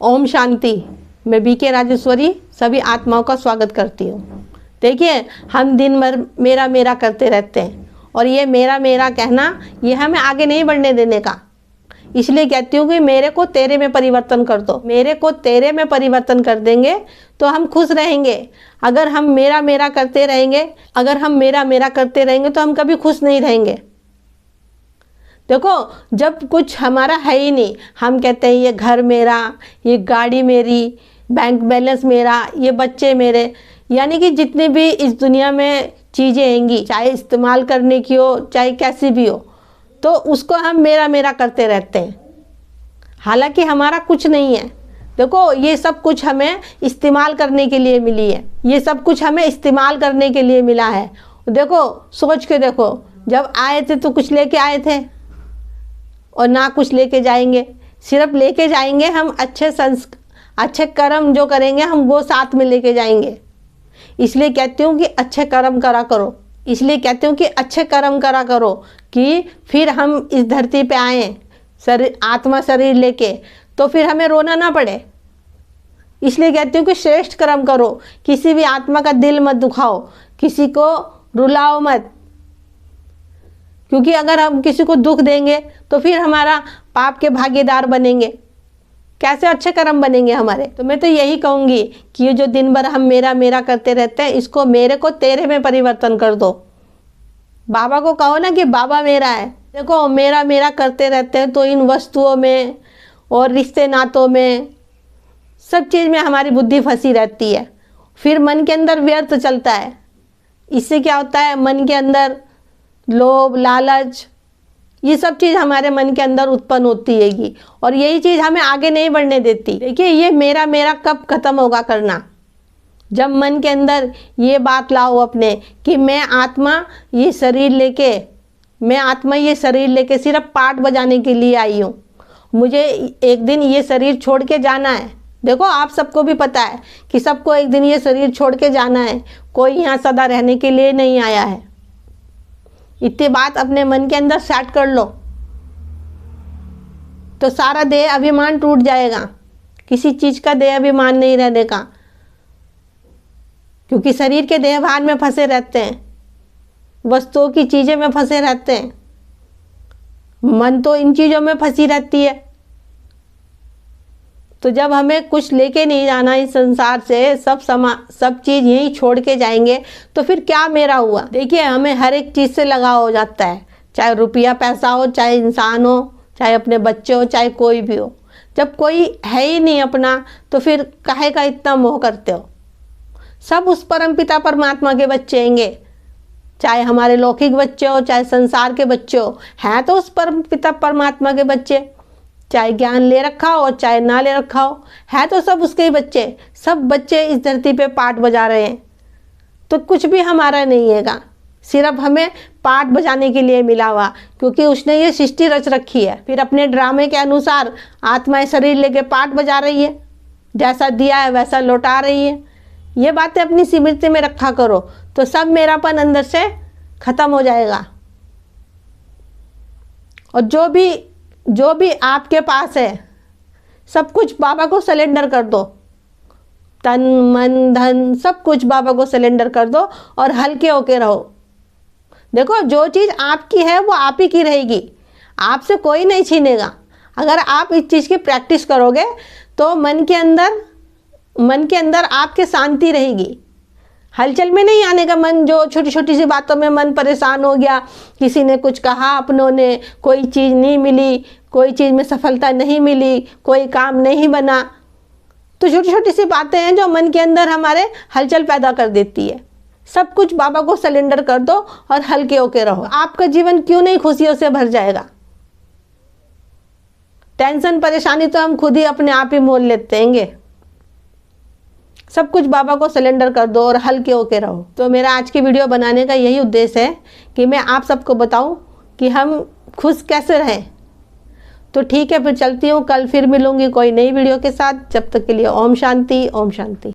ओम शांति। मैं बीके राजेश्वरी सभी आत्माओं का स्वागत करती हूँ। देखिए, हम दिन भर मेरा मेरा करते रहते हैं और ये मेरा मेरा कहना ये हमें आगे नहीं बढ़ने देने का। इसलिए कहती हूँ कि मेरे को तेरे में परिवर्तन कर दो। मेरे को तेरे में परिवर्तन कर देंगे तो हम खुश रहेंगे। अगर हम मेरा मेरा करते रहेंगे तो हम कभी खुश नहीं रहेंगे। देखो, जब कुछ हमारा है ही नहीं, हम कहते हैं ये घर मेरा, ये गाड़ी मेरी, बैंक बैलेंस मेरा, ये बच्चे मेरे, यानी कि जितनी भी इस दुनिया में चीज़ें हैंगी, चाहे इस्तेमाल करने की हो चाहे कैसी भी हो, तो उसको हम मेरा मेरा करते रहते हैं। हालांकि हमारा कुछ नहीं है। देखो, ये सब कुछ हमें इस्तेमाल करने के लिए मिली है, ये सब कुछ हमें इस्तेमाल करने के लिए मिला है। देखो, सोच के देखो, जब आए थे तो कुछ लेके आए थे और ना कुछ लेके जाएंगे। सिर्फ लेके जाएंगे हम अच्छे कर्म जो करेंगे हम वो साथ में लेके जाएंगे। इसलिए कहती हूँ कि अच्छे कर्म करा करो कि फिर हम इस धरती पे आए आत्मा शरीर लेके, तो फिर हमें रोना ना पड़े। इसलिए कहती हूँ कि श्रेष्ठ कर्म करो, किसी भी आत्मा का दिल मत दुखाओ, किसी को रुलाओ मत, क्योंकि अगर हम किसी को दुख देंगे तो फिर हमारा पाप के भागीदार बनेंगे। कैसे अच्छे कर्म बनेंगे हमारे? तो मैं तो यही कहूँगी कि ये जो दिन भर हम मेरा मेरा करते रहते हैं, इसको मेरे को तेरे में परिवर्तन कर दो। बाबा को कहो ना कि बाबा मेरा है। देखो, मेरा मेरा करते रहते हैं तो इन वस्तुओं में और रिश्ते नातों में सब चीज़ में हमारी बुद्धि फंसी रहती है। फिर मन के अंदर व्यर्थ चलता है। इससे क्या होता है, मन के अंदर लोभ लालच ये सब चीज़ हमारे मन के अंदर उत्पन्न होती हैगी और यही चीज़ हमें आगे नहीं बढ़ने देती। देखिए, ये मेरा मेरा कब खत्म होगा करना? जब मन के अंदर ये बात लाओ अपने कि मैं आत्मा ये शरीर लेके सिर्फ पाठ बजाने के लिए आई हूँ, मुझे एक दिन ये शरीर छोड़ के जाना है। देखो, आप सबको भी पता है कि सबको एक दिन ये शरीर छोड़ के जाना है, कोई यहाँ सदा रहने के लिए नहीं आया है। इतनी बात अपने मन के अंदर सेट कर लो तो सारा देह अभिमान टूट जाएगा। किसी चीज़ का देह अभिमान नहीं रहने का, क्योंकि शरीर के देह भान में फंसे रहते हैं, वस्तुओं की चीज़ें में फंसे रहते हैं, मन तो इन चीज़ों में फंसी रहती है। तो जब हमें कुछ लेके नहीं जाना इस संसार से, सब चीज़ यहीं छोड़ के जाएंगे तो फिर क्या मेरा हुआ? देखिए, हमें हर एक चीज़ से लगाव हो जाता है, चाहे रुपया पैसा हो, चाहे इंसान हो, चाहे अपने बच्चे हो, चाहे कोई भी हो। जब कोई है ही नहीं अपना तो फिर काहे का इतना मोह करते हो? सब उस परमपिता परमात्मा के बच्चे हैंगे, चाहे हमारे लौकिक बच्चे हो चाहे संसार के बच्चे हो, हैं तो उस परमपिता परमात्मा के बच्चे। चाहे ज्ञान ले रखा हो और चाहे ना ले रखा हो, है तो सब उसके ही बच्चे। सब बच्चे इस धरती पे पाठ बजा रहे हैं, तो कुछ भी हमारा नहीं हैगा, सिर्फ हमें पाठ बजाने के लिए मिला हुआ, क्योंकि उसने ये सृष्टि रच रखी है। फिर अपने ड्रामे के अनुसार आत्माएं शरीर लेके पाठ बजा रही है, जैसा दिया है वैसा लौटा रही है। ये बातें अपनी स्मृति में रखा करो तो सब मेरापन अंदर से खत्म हो जाएगा। और जो भी आपके पास है सब कुछ बाबा को सरेंडर कर दो। तन मन धन सब कुछ बाबा को सरेंडर कर दो और हल्के होके रहो। देखो, जो चीज़ आपकी है वो आप ही की रहेगी, आपसे कोई नहीं छीनेगा। अगर आप इस चीज़ की प्रैक्टिस करोगे तो मन के अंदर आपके शांति रहेगी। हलचल में नहीं आने का मन, जो छोटी छोटी सी बातों में मन परेशान हो गया, किसी ने कुछ कहा, अपनों ने कोई चीज़ नहीं मिली, कोई चीज़ में सफलता नहीं मिली, कोई काम नहीं बना, तो छोटी छोटी सी बातें हैं जो मन के अंदर हमारे हलचल पैदा कर देती है। सब कुछ बाबा को सरेंडर कर दो और हल्के होके रहो। आपका जीवन क्यों नहीं खुशियों से भर जाएगा? टेंशन परेशानी तो हम खुद ही अपने आप ही मोल लेते हैंगे। सब कुछ बाबा को सरेंडर कर दो और हल्के होके रहो। तो मेरा आज की वीडियो बनाने का यही उद्देश्य है कि मैं आप सबको बताऊं कि हम खुश कैसे रहें। तो ठीक है, फिर चलती हूँ, कल फिर मिलूंगी कोई नई वीडियो के साथ। जब तक के लिए ओम शांति, ओम शांति।